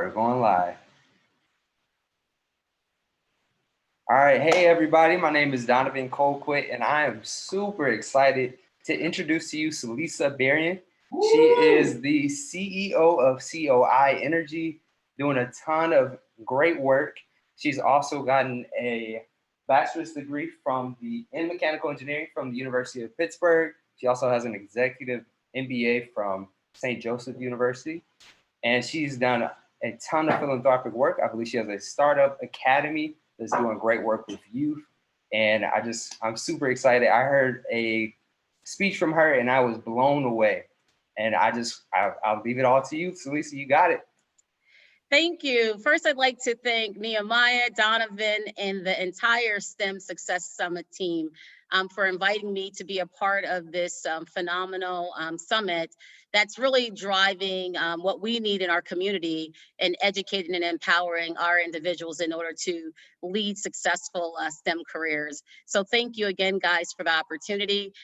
are going live. All right, hey everybody, my name is Donovan Colquitt, and I am super excited to introduce to you SaLisa Berrien. She is the CEO of COI Energy, doing a ton of great work. She's also gotten a bachelor's degree in mechanical engineering from the University of Pittsburgh. She also has an executive MBA from St. Joseph University, and she's done a ton of philanthropic work. I believe she has a startup academy that's doing great work with youth. And I'm super excited. I heard a speech from her and I was blown away. And I'll leave it all to you. SaLisa, you got it. Thank you. First, I'd like to thank Nehemiah, Donovan, and the entire S.T.E.M Success Summit team for inviting me to be a part of this phenomenal summit that's really driving what we need in our community and educating and empowering our individuals in order to lead successful STEM careers. So thank you again, guys, for the opportunity.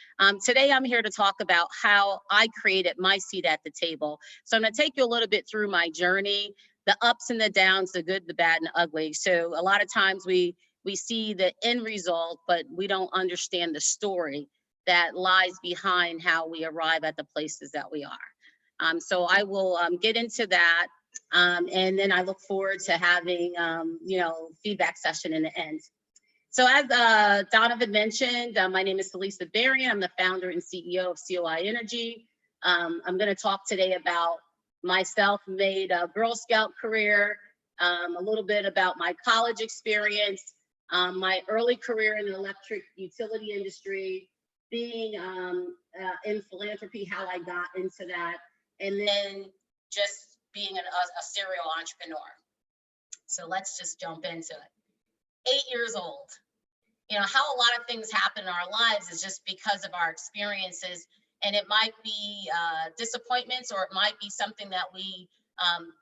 Today, I'm here to talk about how I created my seat at the table. So I'm going to take you a little bit through my journey, the ups and the downs, the good, the bad, and the ugly. So a lot of times we see the end result, but we don't understand the story that lies behind how we arrive at the places that we are. So I will get into that. And then I look forward to having, feedback session in the end. So as Donovan mentioned, my name is SaLisa Berrien. I'm the founder and CEO of COI Energy. I'm going to talk today about my self-made Girl Scout career, a little bit about my college experience, my early career in the electric utility industry, being in philanthropy, how I got into that, and then just being a serial entrepreneur. So let's just jump into it. 8 years old. You know, how a lot of things happen in our lives is just because of our experiences. And it might be disappointments, or it might be something that we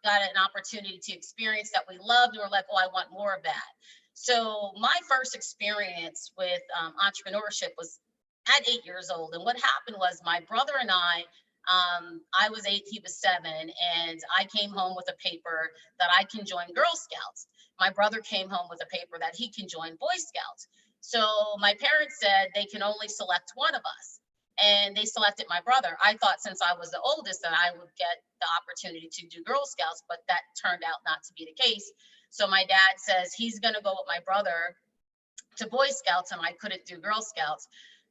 got an opportunity to experience that we loved, and we're like, oh, I want more of that. So my first experience with entrepreneurship was at 8 years old. And what happened was my brother and I was 8, he was 7, and I came home with a paper that I can join Girl Scouts. My brother came home with a paper that he can join Boy Scouts. So my parents said they can only select one of us. And they selected my brother. I thought since I was the oldest that I would get the opportunity to do Girl Scouts, but that turned out not to be the case. So my dad says he's going to go with my brother to Boy Scouts, and I couldn't do Girl Scouts.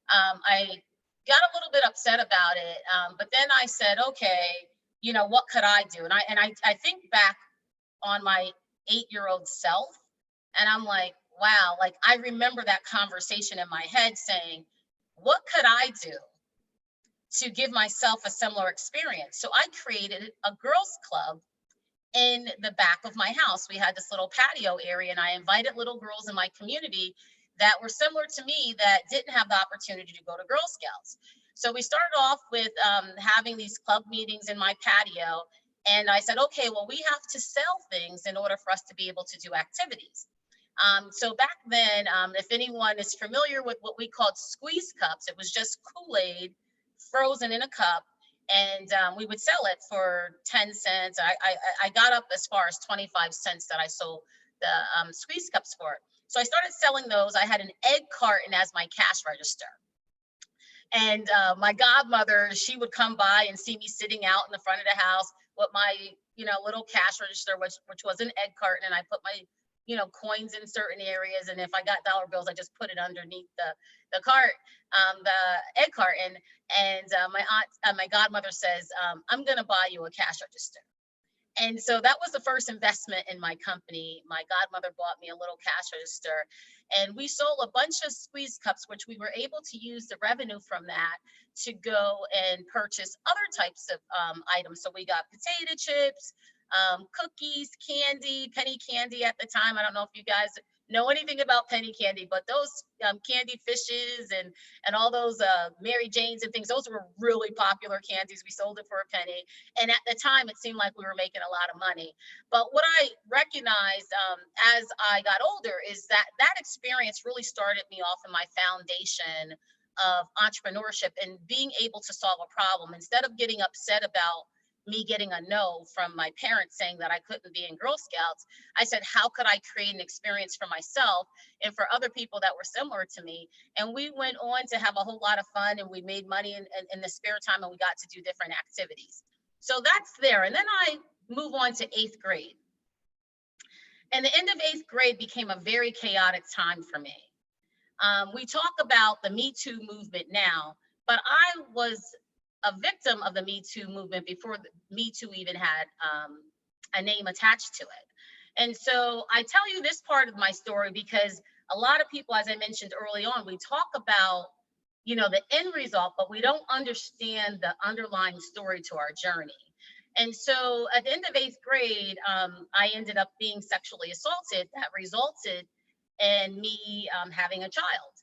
I got a little bit upset about it, but then I said, okay, you know, what could I do? And I think back on my 8-year-old self, and I'm like, wow, like I remember that conversation in my head saying, what could I do to give myself a similar experience? So I created a girls club in the back of my house. We had this little patio area, and I invited little girls in my community that were similar to me that didn't have the opportunity to go to Girl Scouts. So we started off with having these club meetings in my patio. And I said, okay, well, we have to sell things in order for us to be able to do activities. So back then, if anyone is familiar with what we called squeeze cups, it was just Kool-Aid frozen in a cup, and we would sell it for 10 cents. I got up as far as 25 cents that I sold the squeeze cups for. So I started selling those. I had an egg carton as my cash register. And my godmother, she would come by and see me sitting out in the front of the house with my, little cash register, which was an egg carton, and I put my coins in certain areas. And if I got dollar bills, I just put it underneath the cart, the egg carton. And my godmother says, I'm going to buy you a cash register. And so that was the first investment in my company. My godmother bought me a little cash register, and we sold a bunch of squeeze cups, which we were able to use the revenue from that to go and purchase other types of items. So we got potato chips, cookies, candy, penny candy at the time. I don't know if you guys know anything about penny candy, but those candy fishes and all those Mary Janes and things, those were really popular candies. We sold it for a penny. And at the time, it seemed like we were making a lot of money. But what I recognized as I got older is that experience really started me off in my foundation of entrepreneurship and being able to solve a problem instead of getting upset about me getting a no from my parents saying that I couldn't be in Girl Scouts, I said, how could I create an experience for myself and for other people that were similar to me? And we went on to have a whole lot of fun, and we made money in the spare time, and we got to do different activities. So that's there. And then I move on to 8th grade. And the end of 8th grade became a very chaotic time for me. We talk about the Me Too movement now, but I was a victim of the Me Too movement before Me Too even had a name attached to it. And so I tell you this part of my story because a lot of people, as I mentioned early on, we talk about, you know, the end result, but we don't understand the underlying story to our journey. And so at the end of 8th grade, I ended up being sexually assaulted. That resulted in me having a child.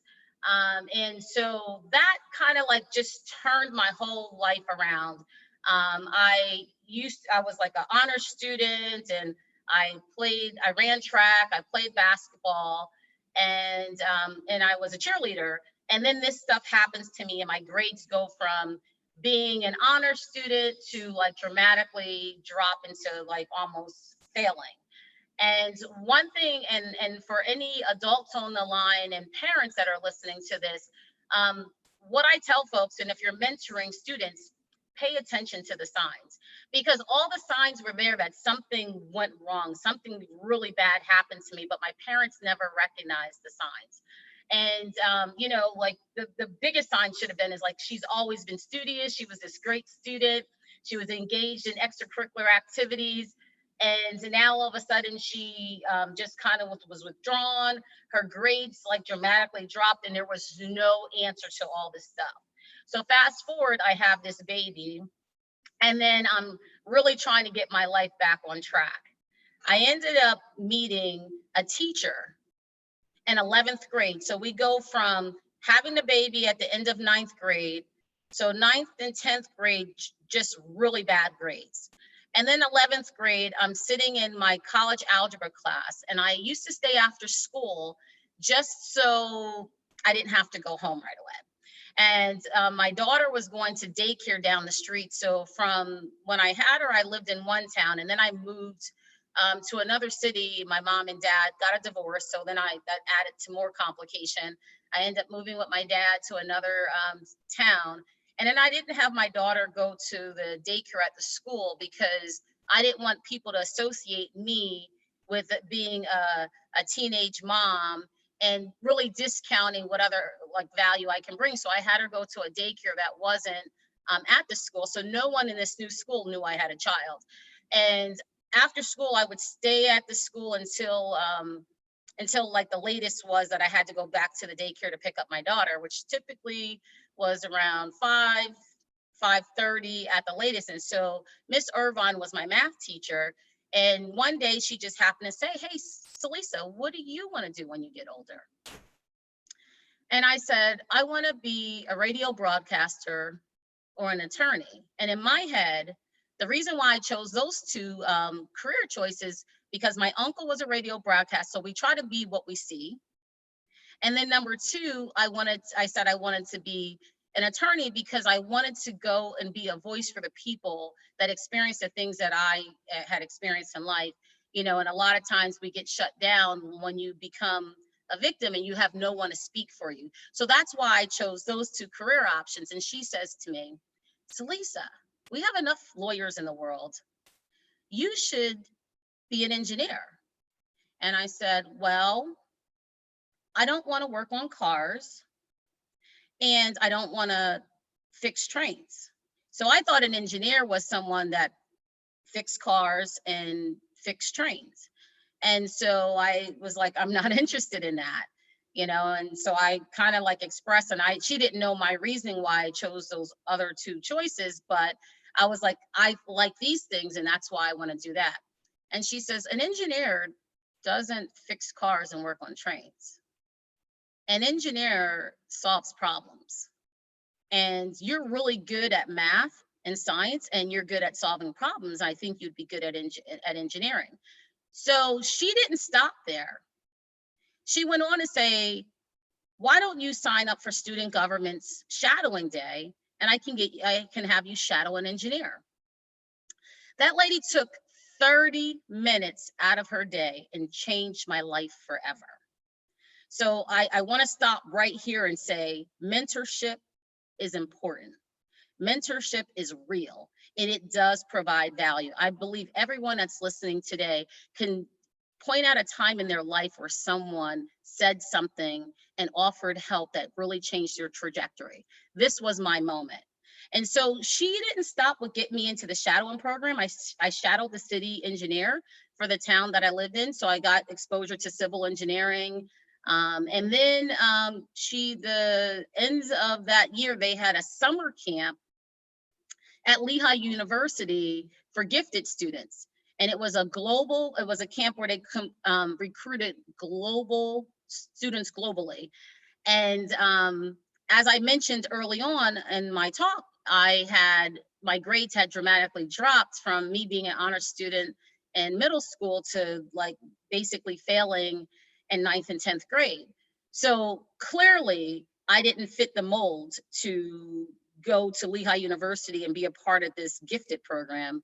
And so that kind of like just turned my whole life around. I was like an honor student, and I ran track, I played basketball, and I was a cheerleader. And then this stuff happens to me, and my grades go from being an honor student to like dramatically drop into like almost failing. And one thing, and for any adults on the line and parents that are listening to this, what I tell folks, and if you're mentoring students, pay attention to the signs, because all the signs were there that something went wrong, something really bad happened to me, but my parents never recognized the signs. And you know, like the biggest sign should have been is like, she's always been studious, she was this great student, she was engaged in extracurricular activities, and now all of a sudden she just kind of was withdrawn, her grades like dramatically dropped, and there was no answer to all this stuff. So fast forward, I have this baby, and then I'm really trying to get my life back on track. I ended up meeting a teacher in 11th grade. So we go from having the baby at the end of 9th grade. So 9th and 10th grade, just really bad grades. And then 11th grade, I'm sitting in my college algebra class, and I used to stay after school just so I didn't have to go home right away. And my daughter was going to daycare down the street. So from when I had her, I lived in one town, and then I moved to another city. My mom and dad got a divorce, so then that added to more complication. I ended up moving with my dad to another town, and then I didn't have my daughter go to the daycare at the school because I didn't want people to associate me with it being a teenage mom and really discounting what other like value I can bring. So I had her go to a daycare that wasn't at the school, so no one in this new school knew I had a child. And after school, I would stay at the school until like the latest was that I had to go back to the daycare to pick up my daughter, which typically was around 5:30 at the latest. And so Miss Irvine was my math teacher. And one day she just happened to say, hey, SaLisa, what do you want to do when you get older? And I said, I want to be a radio broadcaster or an attorney. And in my head, the reason why I chose those two career choices, because my uncle was a radio broadcaster, so we try to be what we see. And then number two, I said I wanted to be an attorney because I wanted to go and be a voice for the people that experience the things that I had experienced in life. You know, and a lot of times we get shut down when you become a victim and you have no one to speak for you. So that's why I chose those two career options. And she says to me, SaLisa, we have enough lawyers in the world. You should be an engineer. And I said, well, I don't want to work on cars, and I don't want to fix trains. So I thought an engineer was someone that fixed cars and fixed trains. And so I was like, I'm not interested in that, you know? And so I kind of like expressed, and she didn't know my reasoning why I chose those other two choices, but I was like, I like these things, and that's why I want to do that. And she says, an engineer doesn't fix cars and work on trains. An engineer solves problems. And you're really good at math and science, and you're good at solving problems. I think you'd be good at engineering. So she didn't stop there. She went on to say, why don't you sign up for student government's shadowing day, and I can have you shadow an engineer. That lady took 30 minutes out of her day and changed my life forever. So I want to stop right here and say mentorship is important. Mentorship is real and it does provide value. I believe everyone that's listening today can point out a time in their life where someone said something and offered help that really changed their trajectory. This was my moment. And so she didn't stop with getting me into the shadowing program. I shadowed the city engineer for the town that I lived in. So I got exposure to civil engineering. And then the ends of that year, they had a summer camp at Lehigh University for gifted students. And it was a camp where they recruited global students globally. And as I mentioned early on in my talk, my grades had dramatically dropped from me being an honor student in middle school to like basically failing in 9th and 10th grade. So clearly I didn't fit the mold to go to Lehigh University and be a part of this gifted program.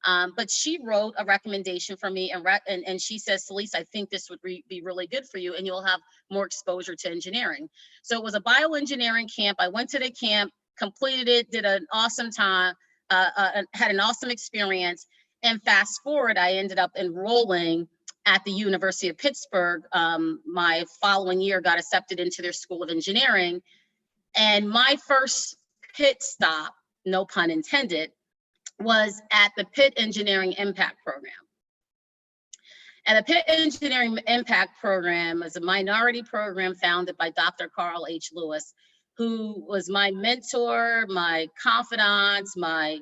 But she wrote a recommendation for me and she says, SaLisa, I think this would be really good for you and you'll have more exposure to engineering. So it was a bioengineering camp. I went to the camp, completed it, did an awesome time, had an awesome experience. And fast forward, I ended up enrolling at the University of Pittsburgh. My following year got accepted into their School of Engineering. And my first pit stop, no pun intended, was at the Pitt Engineering Impact Program. And the Pitt Engineering Impact Program is a minority program founded by Dr. Carl H. Lewis, who was my mentor, my confidant, my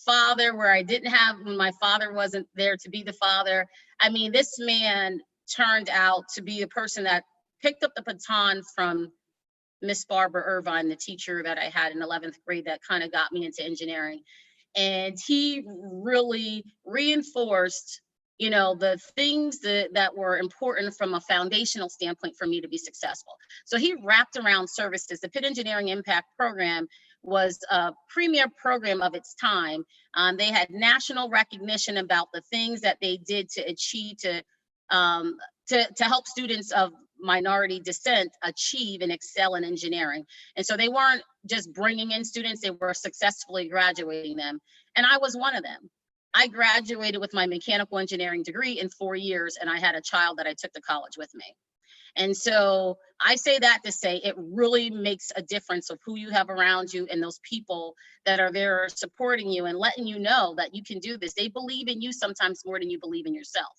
father, where I didn't have, when my father wasn't there to be the father. I mean, this man turned out to be a person that picked up the baton from Miss Barbara Irvine, the teacher that I had in 11th grade that kind of got me into engineering. And he really reinforced, the things that were important from a foundational standpoint for me to be successful. So he wrapped around services. The Pitt Engineering Impact Program was a premier program of its time. They had national recognition about the things that they did to achieve to help students of minority descent achieve and excel in engineering. And so they weren't just bringing in students, they were successfully graduating them. And I was one of them. I graduated with my mechanical engineering degree in 4 years, and I had a child that I took to college with me. And so I say that to say it really makes a difference of who you have around you and those people that are there supporting you and letting you know that you can do this. They believe in you sometimes more than you believe in yourself.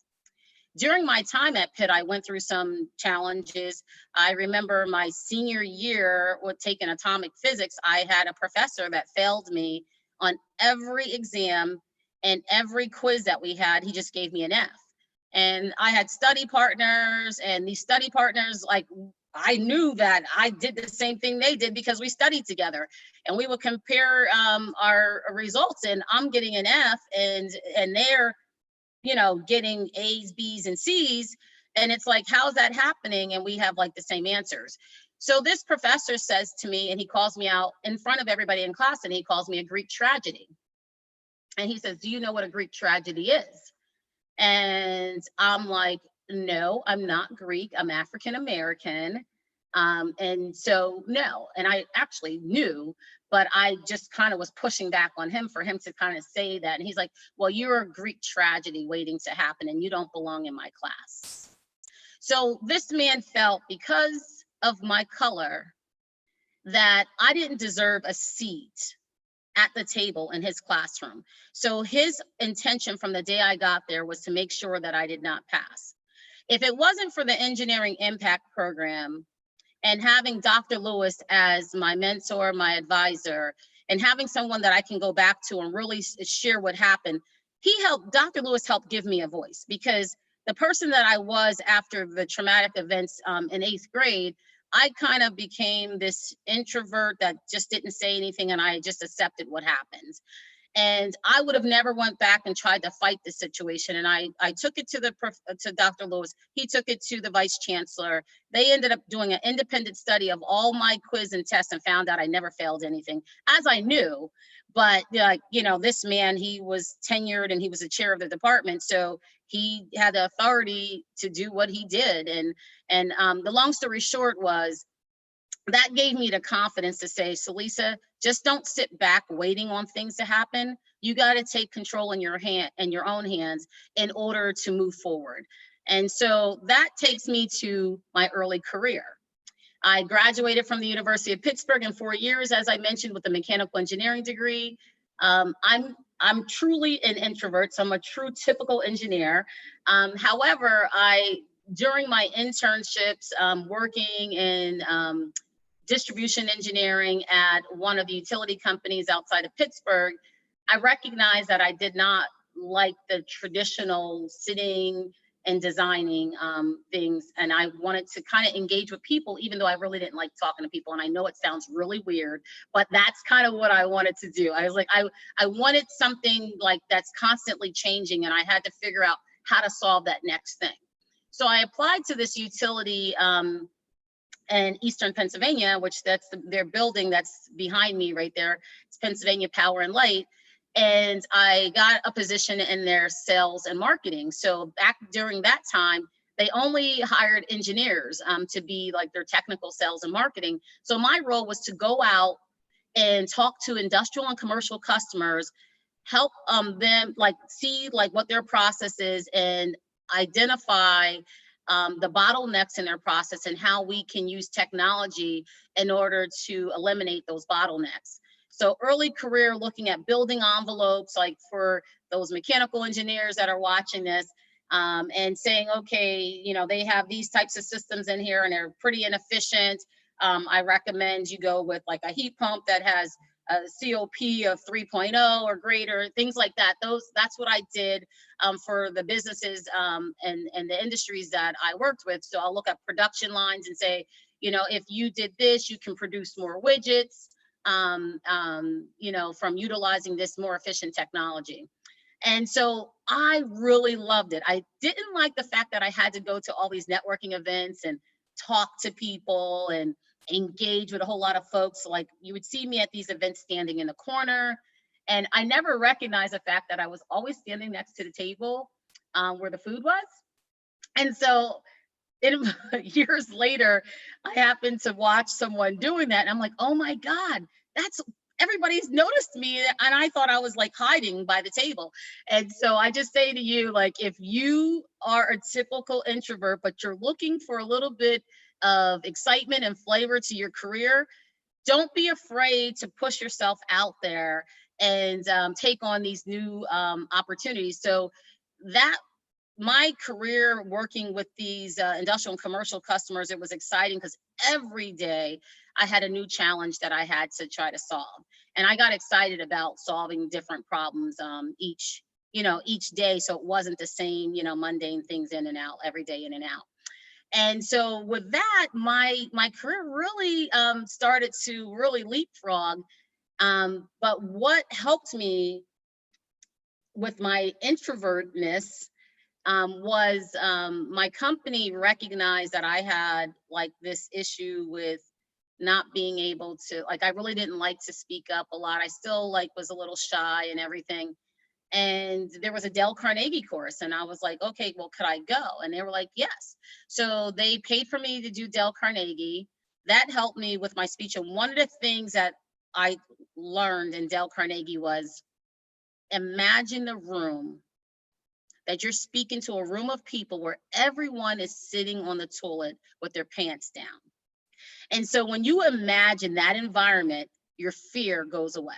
During my time at Pitt, I went through some challenges. I remember my senior year with taking atomic physics, I had a professor that failed me on every exam and every quiz that we had. He just gave me an F. And I had study partners, and these study partners, like, I knew that I did the same thing they did because we studied together, and we would compare our results, and I'm getting an F and they're getting A's, B's, and C's. And it's like, how's that happening? And we have like the same answers. So this professor says to me, and he calls me out in front of everybody in class, and he calls me a Greek tragedy. And he says, do you know what a Greek tragedy is? And I'm like, no, I'm not Greek. I'm African American. And so, no. And I actually knew, but I just kind of was pushing back on him for him to kind of say that. And he's like, well, you're a Greek tragedy waiting to happen, and you don't belong in my class. So this man felt, because of my color, that I didn't deserve a seat at the table in his classroom. So his intention from the day I got there was to make sure that I did not pass. If it wasn't for the Engineering Impact Program and having Dr. Lewis as my mentor, my advisor, and having someone that I can go back to and really share what happened, Dr. Lewis helped give me a voice, because the person that I was after the traumatic events in 8th grade, I kind of became this introvert that just didn't say anything, and I just accepted what happened. And I would have never went back and tried to fight the situation. And I took it to Dr. Lewis. He took it to the vice chancellor. They ended up doing an independent study of all my quiz and tests and found out I never failed anything, as I knew. But this man, he was tenured and he was the chair of the department, so he had the authority to do what he did. And the long story short was, that gave me the confidence to say, SaLisa, just don't sit back waiting on things to happen. You got to take control in your own hands in order to move forward. And so that takes me to my early career. I graduated from the University of Pittsburgh in 4 years, as I mentioned, with a mechanical engineering degree. I'm truly an introvert, so I'm a true typical engineer. However, during my internships, working in distribution engineering at one of the utility companies outside of Pittsburgh, I recognized that I did not like the traditional sitting and designing things. And I wanted to kind of engage with people, even though I really didn't like talking to people. And I know it sounds really weird, but that's kind of what I wanted to do. I was like, I wanted something like that's constantly changing, and I had to figure out how to solve that next thing. So I applied to this utility in Eastern Pennsylvania, which their building that's behind me right there. It's Pennsylvania Power and Light. And I got a position in their sales and marketing. So back during that time, they only hired engineers to be like their technical sales and marketing. So my role was to go out and talk to industrial and commercial customers, help them see what their process is, and identify the bottlenecks in their process and how we can use technology in order to eliminate those bottlenecks. So early career, looking at building envelopes, like for those mechanical engineers that are watching this, and saying, okay, they have these types of systems in here and they're pretty inefficient. I recommend you go with like a heat pump that has a COP of 3.0 or greater, things like that. That's what I did for the businesses and the industries that I worked with. So I'll look at production lines and say, if you did this, you can produce more widgets, from utilizing this more efficient technology. And so I really loved it. I didn't like the fact that I had to go to all these networking events and talk to people and engage with a whole lot of folks. Like, you would see me at these events standing in the corner, and I never recognized the fact that I was always standing next to the table where the food was. And so years later, I happened to watch someone doing that, and I'm like, oh my God, everybody's noticed me, and I thought I was like hiding by the table. And so I just say to you, like, if you are a typical introvert, but you're looking for a little bit of excitement and flavor to your career, don't be afraid to push yourself out there and take on these new opportunities. So that my career working with these industrial and commercial customers, it was exciting because every day I had a new challenge that I had to try to solve. And I got excited about solving different problems each day. So it wasn't the same, mundane things in and out, every day in and out. And so with that, my career really started to really leapfrog. But what helped me with my introvertness was my company recognized that I had like this issue with not being able to, like, I really didn't like to speak up a lot. I still was a little shy and everything. And there was a Dale Carnegie course, and I was like, okay, well, could I go? And they were like, yes. So they paid for me to do Dale Carnegie. That helped me with my speech. And one of the things that I learned in Dale Carnegie was, imagine the room that you're speaking to, a room of people where everyone is sitting on the toilet with their pants down. And so when you imagine that environment, your fear goes away.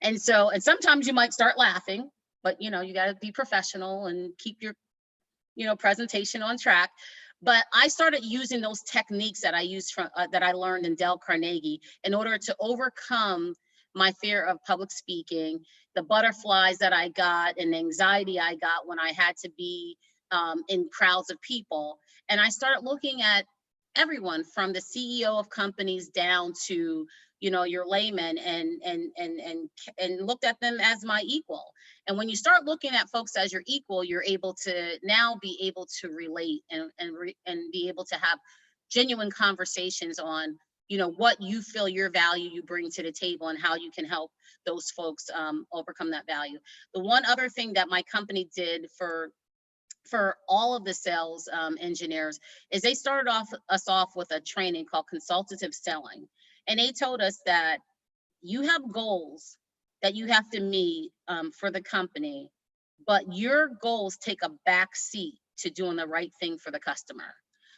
And sometimes you might start laughing, but you got to be professional and keep your, presentation on track. But I started using those techniques that I used that I learned in Dale Carnegie in order to overcome my fear of public speaking, the butterflies that I got and the anxiety I got when I had to be in crowds of people. And I started looking at everyone from the CEO of companies down to your layman and looked at them as my equal. And when you start looking at folks as your equal, you're able to now be able to relate and be able to have genuine conversations on what you feel your value you bring to the table and how you can help those folks overcome that value. The one other thing that my company did for all of the sales engineers is they started us off with a training called consultative selling. And they told us that you have goals that you have to meet for the company, but your goals take a back seat to doing the right thing for the customer.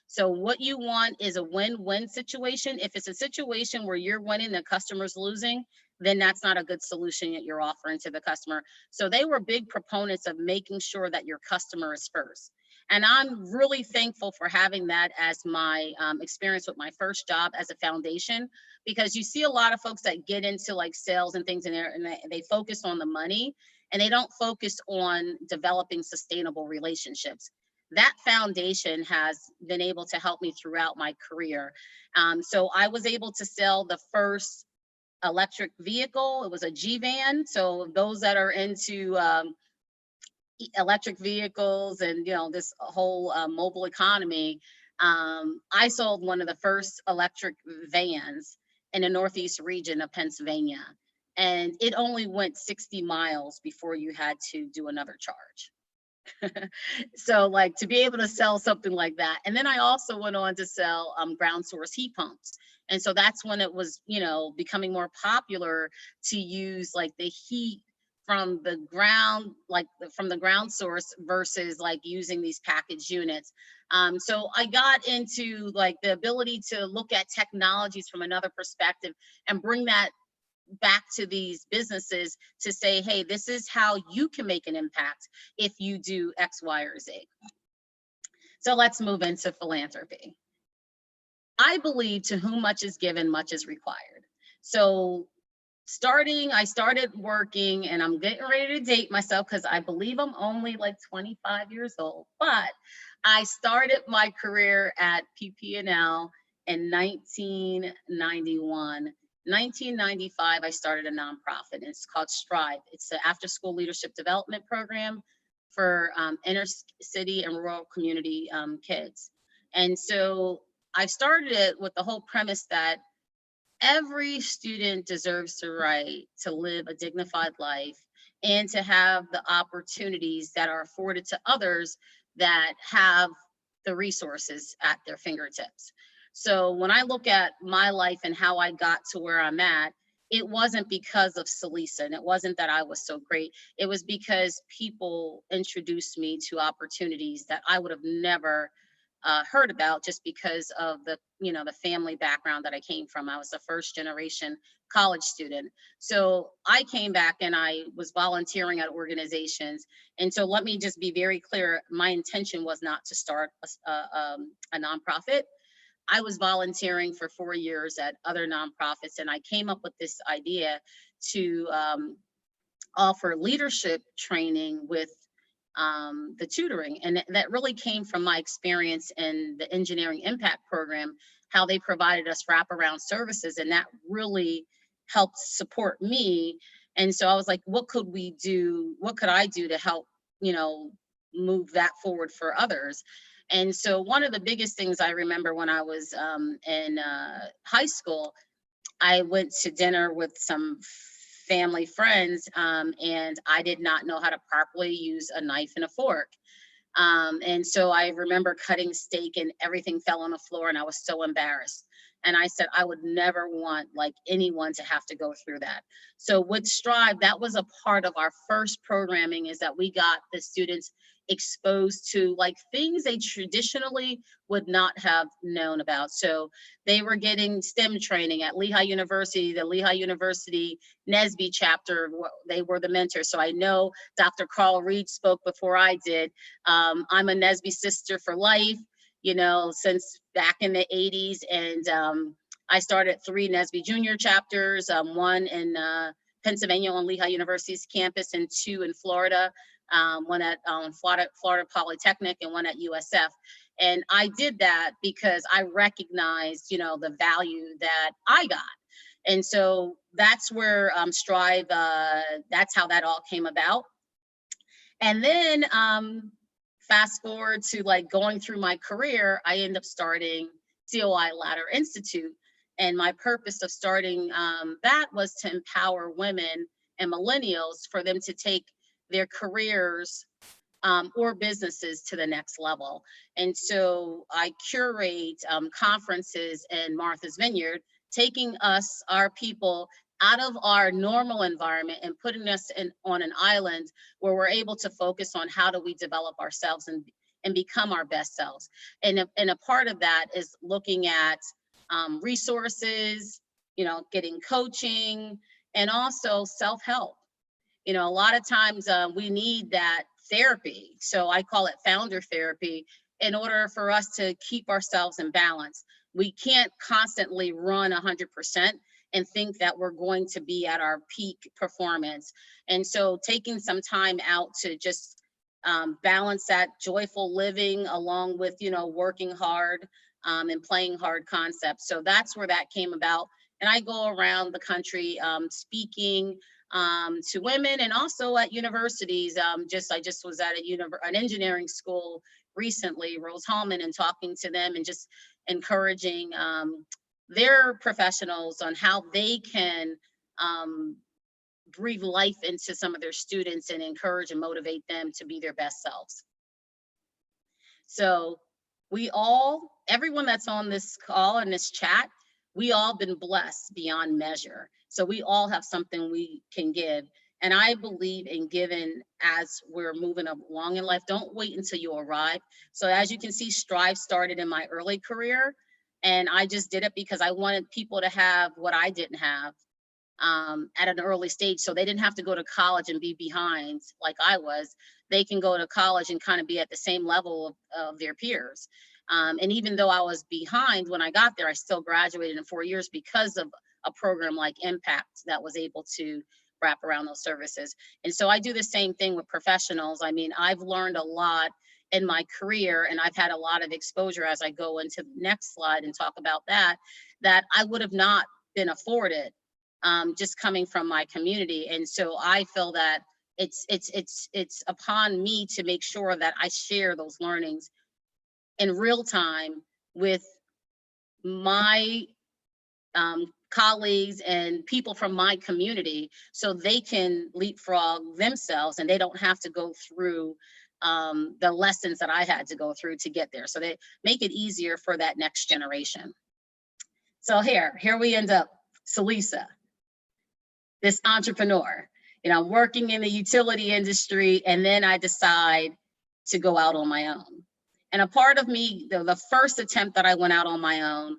So what you want is a win-win situation. If it's a situation where you're winning, the customer's losing, then that's not a good solution that you're offering to the customer. So they were big proponents of making sure that your customer is first. And I'm really thankful for having that as my experience with my first job as a foundation, because you see a lot of folks that get into like sales and things, and they focus on the money and they don't focus on developing sustainable relationships. That foundation has been able to help me throughout my career. So I was able to sell the first electric vehicle. It was a G-Van. So those that are into electric vehicles and this whole mobile economy, I sold one of the first electric vans in the Northeast region of Pennsylvania. And it only went 60 miles before you had to do another charge. So like to be able to sell something like that. And then I also went on to sell ground source heat pumps. And so that's when it was, becoming more popular to use like the heat from the ground, like from the ground source versus like using these packaged units. So I got into like the ability to look at technologies from another perspective and bring that back to these businesses to say, hey, this is how you can make an impact if you do X, Y, or Z. So let's move into philanthropy. I believe to whom much is given, much is required. So I started working, and I'm getting ready to date myself because I believe I'm only like 25 years old, but I started my career at PP&L in 1991. 1995, I started a nonprofit, and it's called STRIVE. It's an after-school leadership development program for inner city and rural community kids. And so I started it with the whole premise that every student deserves the right to live a dignified life and to have the opportunities that are afforded to others that have the resources at their fingertips. So when I look at my life and how I got to where I'm at, it wasn't because of SaLisa, and it wasn't that I was so great. It was because people introduced me to opportunities that I would have never heard about, just because of the family background that I came from. I was a first generation college student. So I came back and I was volunteering at organizations. And so let me just be very clear. My intention was not to start a nonprofit. I was volunteering for 4 years at other nonprofits, and I came up with this idea to offer leadership training with the tutoring. And that really came from my experience in the engineering impact program, how they provided us wraparound services, and that really helped support me. And so I was like, what could we do? What could I do to help, move that forward for others? And so one of the biggest things I remember when I was in high school, I went to dinner with some family friends, and I did not know how to properly use a knife and a fork. And so I remember cutting steak and everything fell on the floor, and I was so embarrassed. And I said, I would never want like anyone to have to go through that. So with Strive, that was a part of our first programming, is that we got the students exposed to like things they traditionally would not have known about. So they were getting STEM training at Lehigh University, the Lehigh University NSBE chapter. They were the mentors. So I know Dr. Carl Reed spoke before I did. I'm a NSBE sister for life, since back in the 80s. And I started 3 NSBE junior chapters, one in Pennsylvania on Lehigh University's campus, and 2 in Florida, one at Florida Polytechnic and one at USF. And I did that because I recognized, the value that I got. And so that's where Strive, that's how that all came about. And then fast forward to like going through my career, I ended up starting COI Ladder Institute. And my purpose of starting that was to empower women and millennials for them to take their careers or businesses to the next level. And so I curate conferences in Martha's Vineyard, taking us, our people, out of our normal environment and putting us on an island where we're able to focus on how do we develop ourselves and become our best selves. And a part of that is looking at resources, you know, getting coaching, and also self-help. You know, a lot of times we need that therapy. So I call it founder therapy in order for us to keep ourselves in balance. We can't constantly run 100% and think that we're going to be at our peak performance. And so taking some time out to just balance that joyful living along with, you know, working hard and playing hard concepts. So that's where that came about. And I go around the country speaking to women and also at universities. I just was at an engineering school recently, Rose-Hulman, and talking to them and just encouraging their professionals on how they can breathe life into some of their students and encourage and motivate them to be their best selves. So everyone that's on this call and this chat, we all been blessed beyond measure. So we all have something we can give. And I believe in giving as we're moving along in life. Don't wait until you arrive. So as you can see, Strive started in my early career. And I just did it because I wanted people to have what I didn't have at an early stage. So they didn't have to go to college and be behind like I was. They can go to college and kind of be at the same level of their peers. And even though I was behind when I got there, I still graduated in 4 years because of a program like Impact that was able to wrap around those services. And so I do the same thing with professionals. I mean, I've learned a lot in my career, and I've had a lot of exposure as I go into the next slide and talk about that I would have not been afforded just coming from my community. And so I feel that it's upon me to make sure that I share those learnings in real time with my colleagues and people from my community so they can leapfrog themselves and they don't have to go through the lessons that I had to go through to get there. So they make it easier for that next generation. So here we end up, SaLisa, this entrepreneur. You know, I'm working in the utility industry, and then I decide to go out on my own. And a part of me, the first attempt that I went out on my own,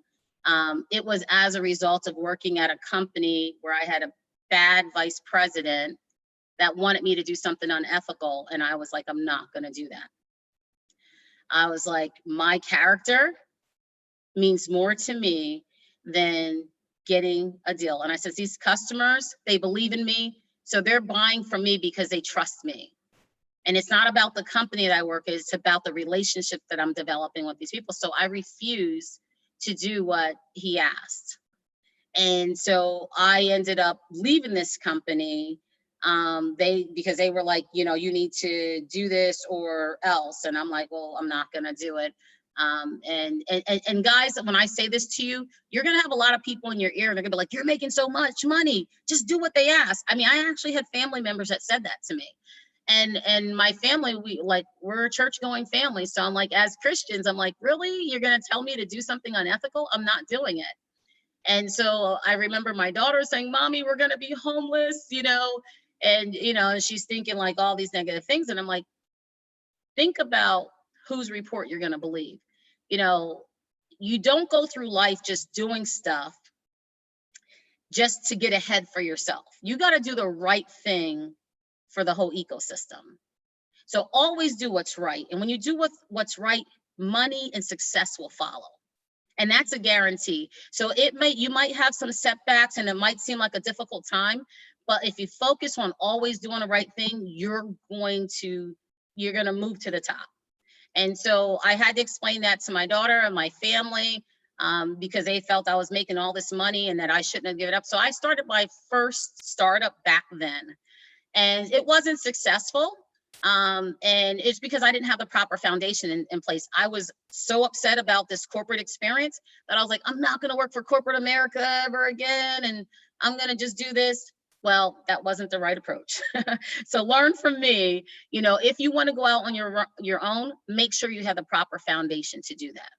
it was as a result of working at a company where I had a bad vice president that wanted me to do something unethical. And I was like, I'm not going to do that. I was like, my character means more to me than getting a deal. And I said, these customers, they believe in me. So they're buying from me because they trust me. And it's not about the company that I work at, it's about the relationship that I'm developing with these people. So I refused to do what he asked. And so I ended up leaving this company because they were like, you know, you need to do this or else. And I'm like, well, I'm not going to do it. And guys, when I say this to you, you're going to have a lot of people in your ear. They're gonna be like, you're making so much money. Just do what they ask. I mean, I actually had family members that said that to me. And my family, we're a church going family. So I'm like, as Christians, I'm like, really? You're going to tell me to do something unethical? I'm not doing it. And so I remember my daughter saying, Mommy, we're going to be homeless, you know, and, you know, she's thinking like all these negative things. And I'm like, think about whose report you're going to believe. You know, you don't go through life just doing stuff just to get ahead for yourself. You got to do the right thing for the whole ecosystem. So always do what's right. And when you do what's right, money and success will follow. And that's a guarantee. So you might have some setbacks and it might seem like a difficult time, but if you focus on always doing the right thing, you're going to move to the top. And so I had to explain that to my daughter and my family. because they felt I was making all this money and that I shouldn't have given up. So I started my first startup back then, and it wasn't successful. And it's because I didn't have the proper foundation in place. I was so upset about this corporate experience that I was like, I'm not going to work for corporate America ever again, and I'm going to just do this. Well, that wasn't the right approach. So learn from me. You know, if you want to go out on your own, make sure you have the proper foundation to do that.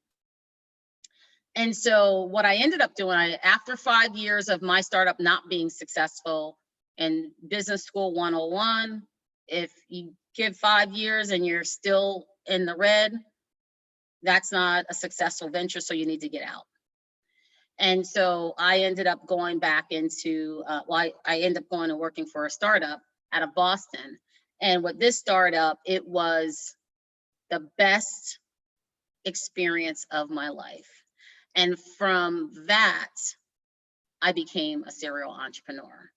And so what I ended up doing, after 5 years of my startup not being successful, and business school 101, if you give 5 years and you're still in the red, that's not a successful venture, so you need to get out. And so I ended up going back into, I ended up going and working for a startup out of Boston. And with this startup, it was the best experience of my life. And from that, I became a serial entrepreneur.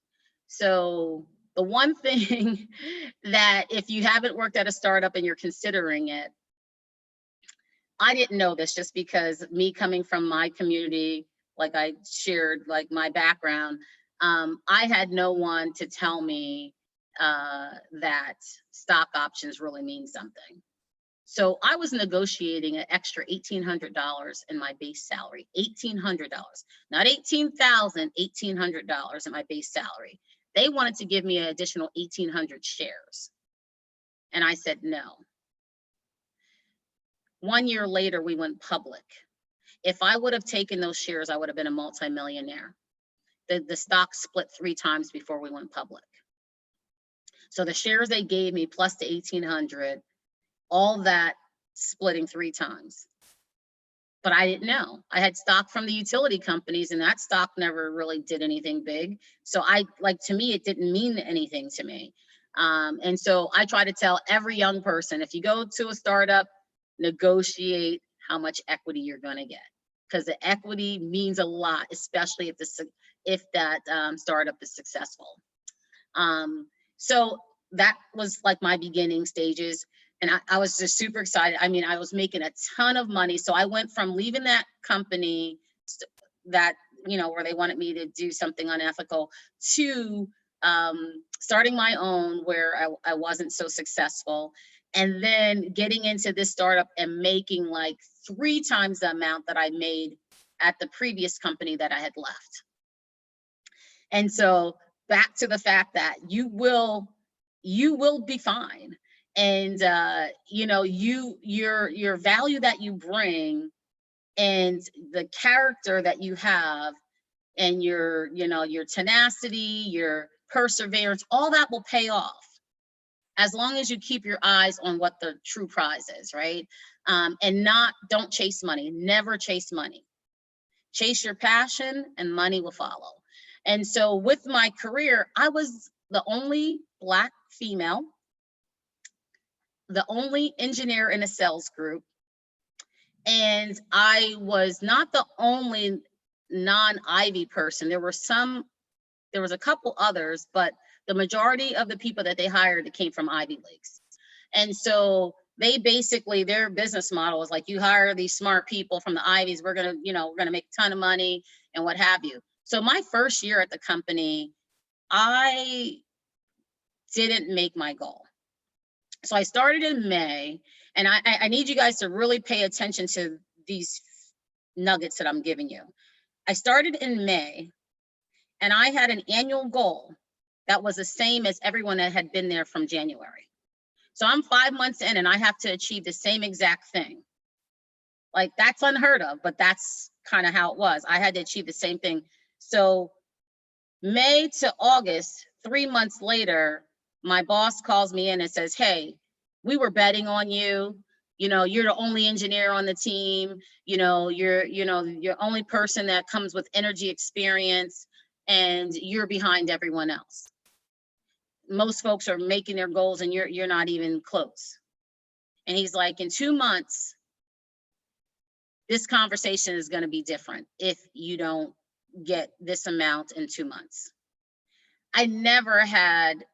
So the one thing that if you haven't worked at a startup and you're considering it, I didn't know this just because me coming from my community, like I shared, like my background, I had no one to tell me that stock options really mean something. So I was negotiating an extra $1,800 in my base salary, $1,800, not $18,000, $1,800 in my base salary. They wanted to give me an additional 1,800 shares. And I said, no. 1 year later, we went public. If I would have taken those shares, I would have been a multimillionaire. The stock split 3 times before we went public. So the shares they gave me plus the 1,800, all that splitting 3 times. But I didn't know. I had stock from the utility companies, and that stock never really did anything big. So to me, it didn't mean anything to me. And so I try to tell every young person, if you go to a startup, negotiate how much equity you're going to get, because the equity means a lot, especially if that startup is successful. So that was like my beginning stages. And I was just super excited. I mean, I was making a ton of money. So I went from leaving that company that, where they wanted me to do something unethical, to starting my own where I wasn't so successful. And then getting into this startup and making like 3 times the amount that I made at the previous company that I had left. And so back to the fact that you will be fine. And your value that you bring and the character that you have and your tenacity, your perseverance, all that will pay off as long as you keep your eyes on what the true prize is, right? And don't chase money. Never chase money. Chase your passion and money will follow. And so with my career, I was the only Black female, the only engineer in a sales group. And I was not the only non-Ivy person. There was a couple others, but the majority of the people that they hired came from Ivy Leagues. And so they basically, their business model was like, you hire these smart people from the Ivies, we're gonna make a ton of money and what have you. So my first year at the company, I didn't make my goal. So I started in May, and I need you guys to really pay attention to these nuggets that I'm giving you. I started in May, and I had an annual goal that was the same as everyone that had been there from January. So I'm 5 months in, and I have to achieve the same exact thing. Like, that's unheard of, but that's kind of how it was. I had to achieve the same thing. So May to August, 3 months later, my boss calls me in and says, hey, we were betting on you. You're the only engineer on the team. You're the only person that comes with energy experience, and you're behind everyone else. Most folks are making their goals and you're not even close. And he's like, in 2 months, this conversation is going to be different if you don't get this amount in 2 months. I never had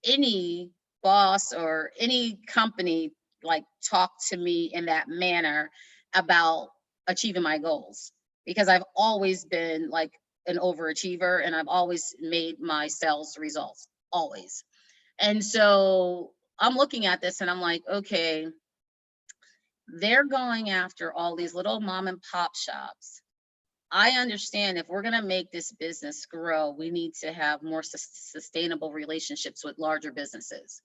any boss or any company like talk to me in that manner about achieving my goals. because I've always been like an overachiever and I've always made my sales results, always. And so I'm looking at this and I'm like, okay, they're going after all these little mom and pop shops. I understand if we're going to make this business grow, we need to have more sustainable relationships with larger businesses.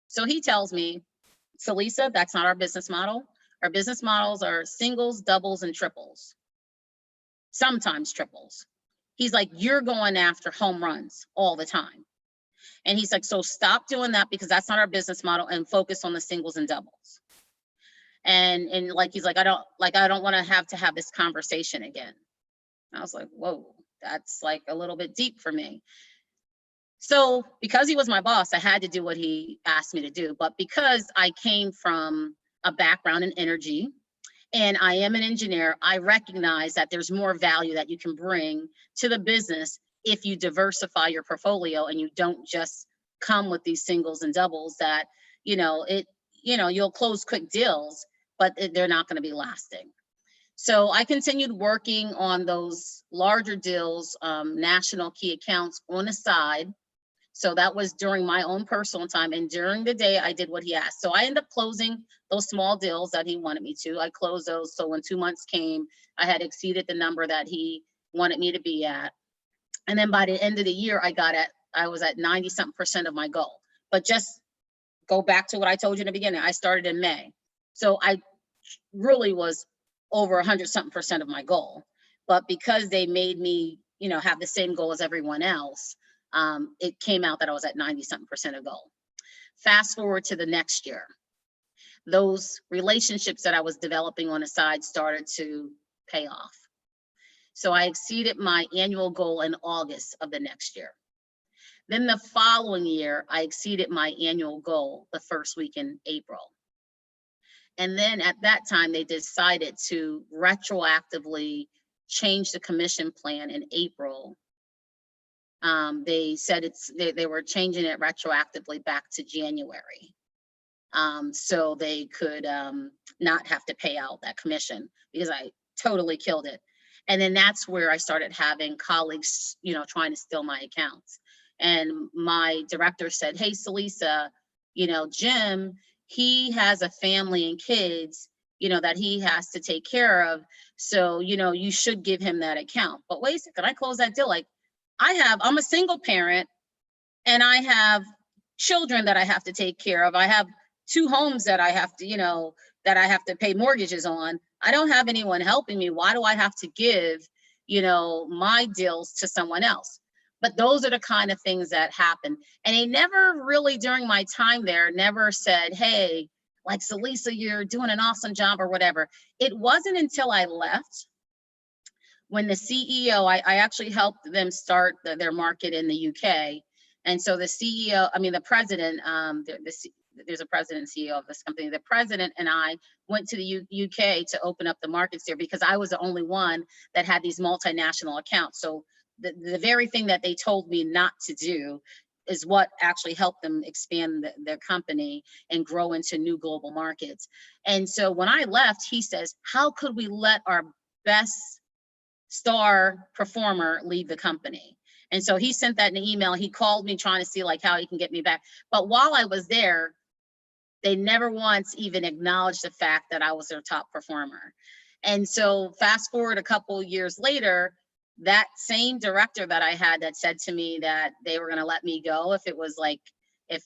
So he tells me, SaLisa, that's not our business model. Our business models are singles, doubles, and triples, sometimes triples. He's like, you're going after home runs all the time. And he's like, so stop doing that because that's not our business model and focus on the singles and doubles. And like, he's like, I don't want to have this conversation again. I was like, whoa, that's like a little bit deep for me. So because he was my boss, I had to do what he asked me to do. But because I came from a background in energy and I am an engineer, I recognize that there's more value that you can bring to the business if you diversify your portfolio and you don't just come with these singles and doubles that, you'll close quick deals, but they're not going to be lasting. So I continued working on those larger deals, national key accounts on the side. So that was during my own personal time. And during the day, I did what he asked. So I ended up closing those small deals that he wanted me to. I closed those. So when 2 months came, I had exceeded the number that he wanted me to be at. And then by the end of the year, I was at 90-something% of my goal. But just go back to what I told you in the beginning. I started in May. So I really was over 100-something% of my goal. But because they made me, have the same goal as everyone else, it came out that I was at 90-something% of goal. Fast forward to the next year, those relationships that I was developing on the side started to pay off. So I exceeded my annual goal in August of the next year. Then the following year, I exceeded my annual goal the first week in April. And then at that time, they decided to retroactively change the commission plan in April. They said they were changing it retroactively back to January. So they could not have to pay out that commission because I totally killed it. And then that's where I started having colleagues, trying to steal my accounts. And my director said, hey, SaLisa, Jim, he has a family and kids, that he has to take care of. So, you should give him that account. But wait a second, I closed that deal. Like I'm a single parent and I have children that I have to take care of. I have 2 homes that I have to, that I have to pay mortgages on. I don't have anyone helping me. Why do I have to give, my deals to someone else? But those are the kind of things that happen. And they never really, during my time there, never said, hey, like, SaLisa, you're doing an awesome job or whatever. It wasn't until I left when the CEO, I actually helped them start their market in the UK. And so the CEO, the president, there's a president and CEO of this company. The president and I went to the UK to open up the markets there because I was the only one that had these multinational accounts. So the very thing that they told me not to do is what actually helped them expand their company and grow into new global markets. And so when I left, he says, how could we let our best star performer leave the company? And so he sent that in an email. He called me trying to see like how he can get me back. But while I was there, they never once even acknowledged the fact that I was their top performer. And so fast forward a couple years later, that same director that I had that said to me that they were going to let me go if it was like, if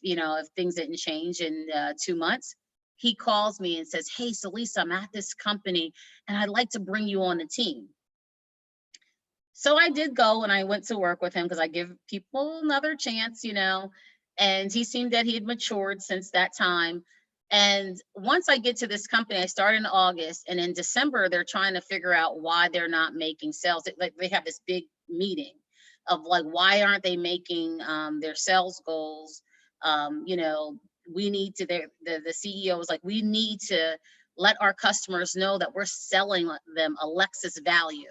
things didn't change in 2 months, he calls me and says, hey, SaLisa, I'm at this company and I'd like to bring you on the team. So I did go and I went to work with him because I give people another chance, and he seemed that he had matured since that time. And once I get to this company, I start in August, and in December, they're trying to figure out why they're not making sales. Like they have this big meeting of like, why aren't they making their sales goals? We need to, the CEO was like, we need to let our customers know that we're selling them a Lexus value.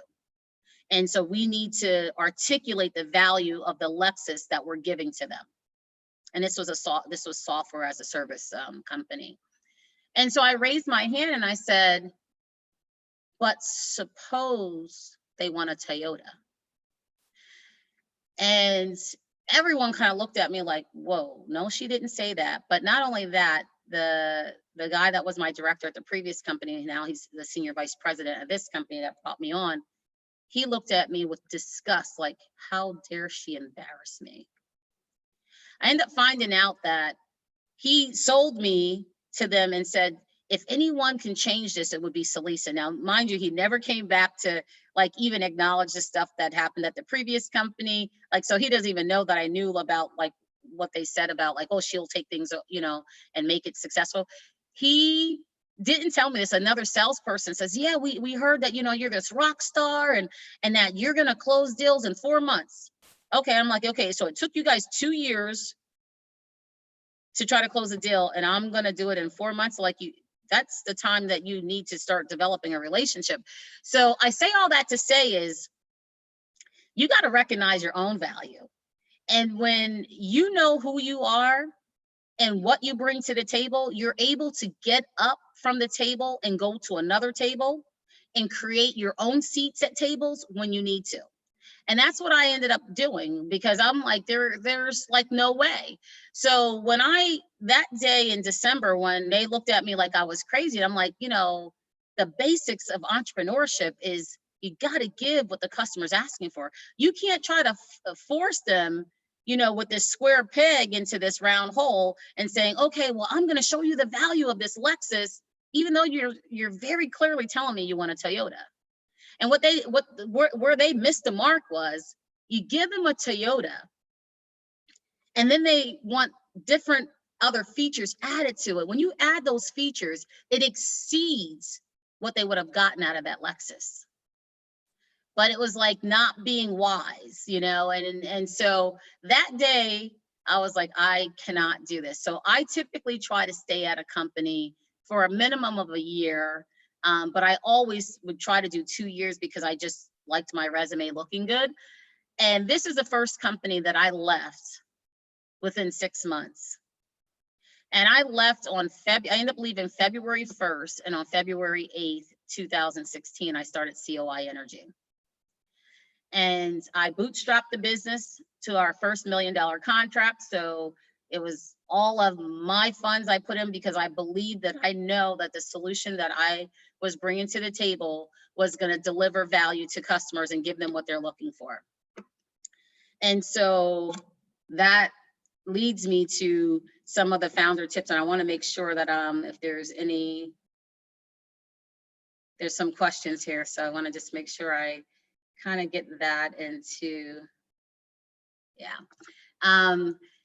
And so we need to articulate the value of the Lexus that we're giving to them. And this was software as a service company. And so I raised my hand and I said, but suppose they want a Toyota. And everyone kind of looked at me like, whoa, no, she didn't say that. But not only that, the guy that was my director at the previous company, now he's the senior vice president of this company that brought me on, he looked at me with disgust, like, how dare she embarrass me? I ended up finding out that he sold me to them and said, if anyone can change this, it would be SaLisa. Now, mind you, he never came back to like even acknowledge the stuff that happened at the previous company. Like, so he doesn't even know that I knew about like what they said about like, oh, she'll take things, you know, and make it successful. He didn't tell me this. Another salesperson says, yeah, we heard that, you know, you're this rock star and that you're going to close deals in 4 months. Okay. I'm like, okay, so it took you guys 2 years to try to close a deal, and I'm going to do it in 4 months. Like, you, that's the time that you need to start developing a relationship. So I say all that to say is you got to recognize your own value. And when you know who you are and what you bring to the table, you're able to get up from the table and go to another table and create your own seats at tables when you need to. And that's what I ended up doing, because I'm like, there's like no way. So when that day in December, when they looked at me like I was crazy, I'm like, you know, the basics of entrepreneurship is you got to give what the customer's asking for. You can't try to force them, you know, with this square peg into this round hole and saying, okay, well, I'm going to show you the value of this Lexus, even though you're very clearly telling me you want a Toyota. And where they missed the mark was you give them a Toyota and then they want different other features added to it. When you add those features, it exceeds what they would have gotten out of that Lexus. But it was like not being wise, you know, and so that day I was like, I cannot do this. So I typically try to stay at a company for a minimum of a year. But I always would try to do 2 years because I just liked my resume looking good. And this is the first company that I left within 6 months. And I left I ended up leaving February 1st, and on February 8th, 2016, I started COI Energy. And I bootstrapped the business to our first $1 million contract. So it was all of my funds I put in because I believed that I know that the solution that I was bringing to the table was going to deliver value to customers and give them what they're looking for. And so that leads me to some of the founder tips. And I want to make sure that if there's some questions here. So I want to just make sure I kind of get that into,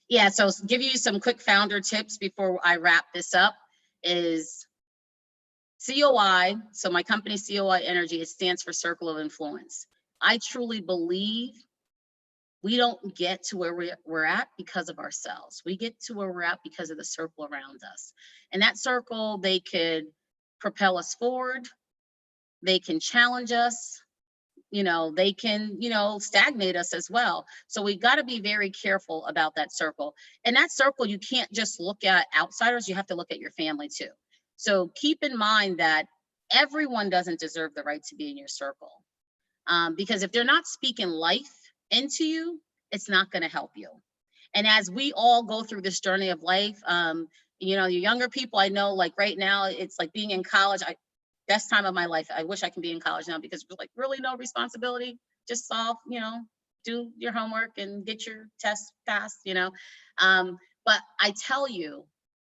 yeah, so give you some quick founder tips before I wrap this up is COI. So my company, COI Energy, it stands for Circle of Influence. I truly believe we don't get to where we're at because of ourselves. We get to where we're at because of the circle around us. And that circle, they could propel us forward. They can challenge us. You know, they can, you know, stagnate us as well. So we got to be very careful about that circle. And that circle, you can't just look at outsiders, you have to look at your family too. So keep in mind that everyone doesn't deserve the right to be in your circle. Because if they're not speaking life into you, it's not going to help you. And as we all go through this journey of life, you know, your younger people, I know like right now, it's like being in college. Best time of my life. I wish I can be in college now because like really no responsibility, just solve, you know, do your homework and get your test passed, you know. But I tell you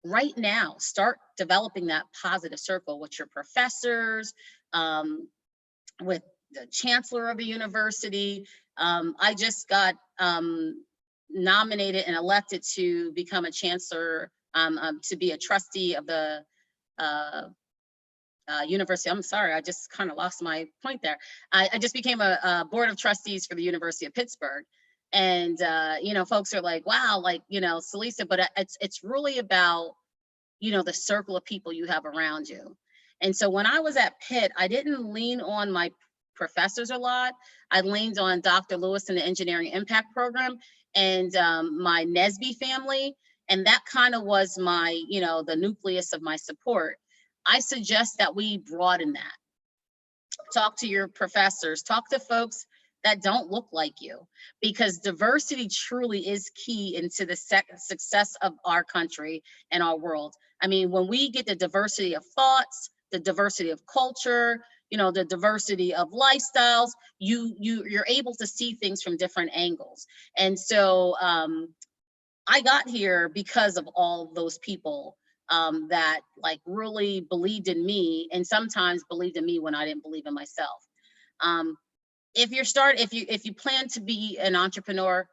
right now, start developing that positive circle with your professors, with the chancellor of a university. I just got nominated and elected to become a chancellor, to be a trustee of the university. I'm sorry, I just kind of lost my point there. I just became a board of trustees for the University of Pittsburgh. And, you know, folks are like, wow, like, you know, SaLisa, but it's really about, you know, the circle of people you have around you. And so when I was at Pitt, I didn't lean on my professors a lot. I leaned on Dr. Lewis and the Engineering Impact Program and my Nesby family. And that kind of was my, you know, the nucleus of my support. I suggest that we broaden that talk to your professors, talk to folks that don't look like you, because diversity truly is key into the success of our country and our world. I mean, when we get the diversity of thoughts, the diversity of culture, you know, the diversity of lifestyles, you're able to see things from different angles. And so I got here because of all those people that like really believed in me, and sometimes believed in me when I didn't believe in myself. Um, if you plan to be an entrepreneur,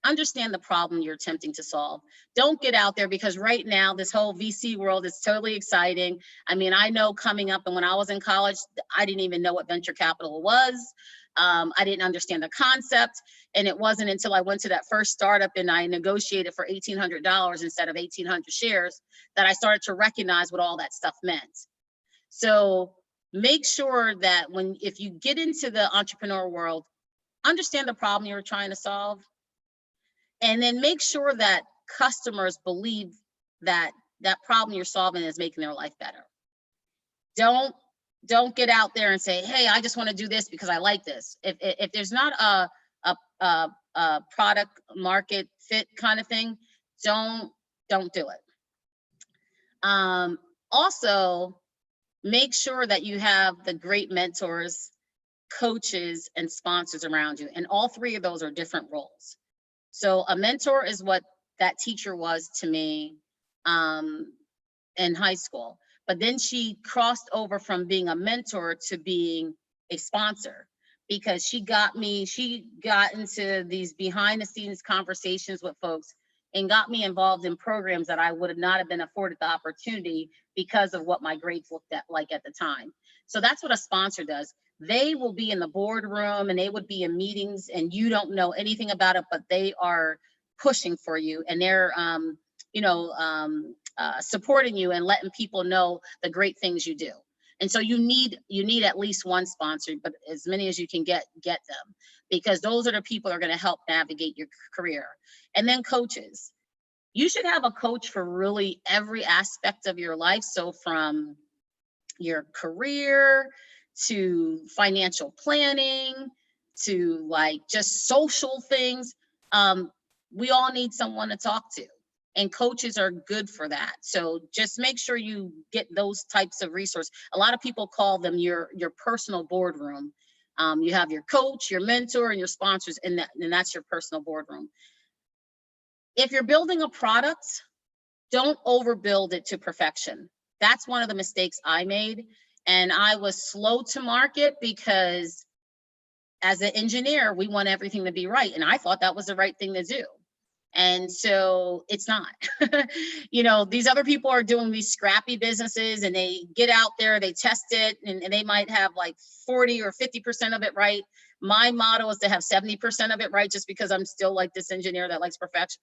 understand the problem you're attempting to solve. Don't get out there, because right now this whole VC world is totally exciting. I mean, I know coming up, and when I was in college, I didn't even know what venture capital was. I didn't understand the concept. And it wasn't until I went to that first startup and I negotiated for $1,800 instead of 1,800 shares that I started to recognize what all that stuff meant. So make sure that if you get into the entrepreneur world, understand the problem you're trying to solve, and then make sure that customers believe that that problem you're solving is making their life better. Don't get out there and say, hey, I just want to do this because I like this. If there's not a product market fit kind of thing, don't do it. Also, make sure that you have the great mentors, coaches, and sponsors around you. And all three of those are different roles. So a mentor is what that teacher was to me in high school. But then she crossed over from being a mentor to being a sponsor, because she got into these behind the scenes conversations with folks and got me involved in programs that I would not have been afforded the opportunity because of what my grades looked like at the time. So that's what a sponsor does. They will be in the boardroom and they would be in meetings and you don't know anything about it, but they are pushing for you, and they're supporting you and letting people know the great things you do. And so you need at least one sponsor, but as many as you can get them, because those are the people that are going to help navigate your career. And then coaches. You should have a coach for really every aspect of your life. So from your career to financial planning to like just social things. We all need someone to talk to, and coaches are good for that. So just make sure you get those types of resources. A lot of people call them your personal boardroom. You have your coach, your mentor, and your sponsors, and that's your personal boardroom. If you're building a product, don't overbuild it to perfection. That's one of the mistakes I made. And I was slow to market because as an engineer, we want everything to be right. And I thought that was the right thing to do. And so it's not. These other people are doing these scrappy businesses and they get out there, they test it, and they might have like 40 or 50% of it right. My motto is to have 70% of it right, just because I'm still like this engineer that likes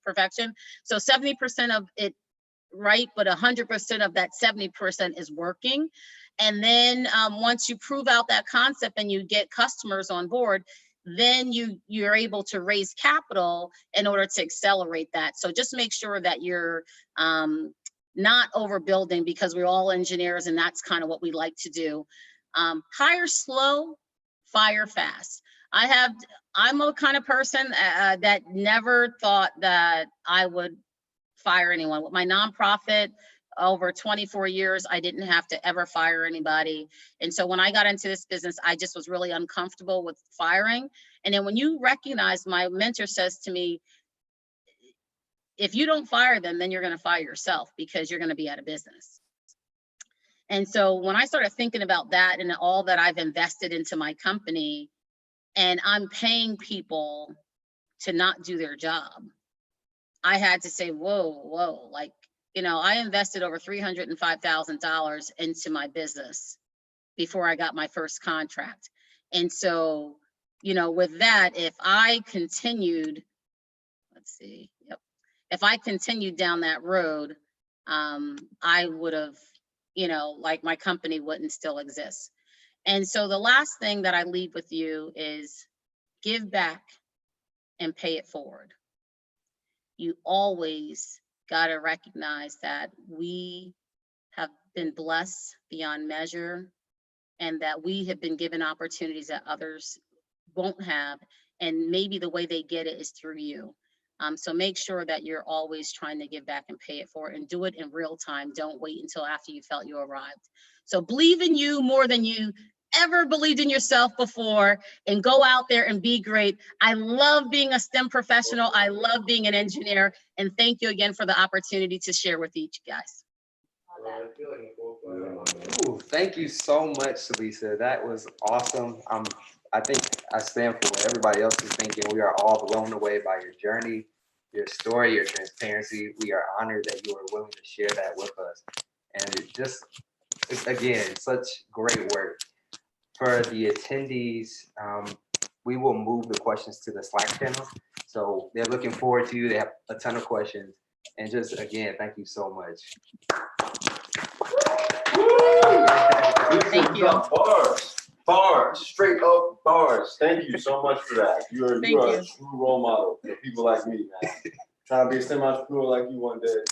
perfection. So 70% of it right, but 100% of that 70% is working. And then once you prove out that concept and you get customers on board, then you're able to raise capital in order to accelerate that. So just make sure that you're not overbuilding, because we're all engineers and that's kind of what we like to do. Hire slow, fire fast. I'm a kind of person that never thought that I would fire anyone. With my nonprofit, over 24 years, I didn't have to ever fire anybody. And so when I got into this business, I just was really uncomfortable with firing. And then when you recognize, my mentor says to me, if you don't fire them, then you're going to fire yourself, because you're going to be out of business. And so when I started thinking about that and all that I've invested into my company, and I'm paying people to not do their job, I had to say, whoa, like, I invested over $305,000 into my business before I got my first contract. And so, with that, if I continued, if I continued down that road, I would have, like, my company wouldn't still exist. And so the last thing that I leave with you is give back and pay it forward. You always got to recognize that we have been blessed beyond measure, and that we have been given opportunities that others won't have. And maybe the way they get it is through you. So make sure that you're always trying to give back and pay it forward, and do it in real time. Don't wait until after you felt you arrived. So believe in you more than you ever believed in yourself before, and go out there and be great. I love being a STEM professional. I love being an engineer. And thank you again for the opportunity to share with you guys. Ooh, thank you so much, SaLisa. That was awesome. I think I stand for what everybody else is thinking. We are all blown away by your journey, your story, your transparency. We are honored that you are willing to share that with us. And it just, again, such great work. For the attendees, we will move the questions to the Slack channel. So they're looking forward to you. They have a ton of questions. And just, again, thank you so much. Thank you. Bars, straight up bars. Thank you so much for that. You are a true role model for people like me, man. Trying to be a STEM entrepreneur like you one day.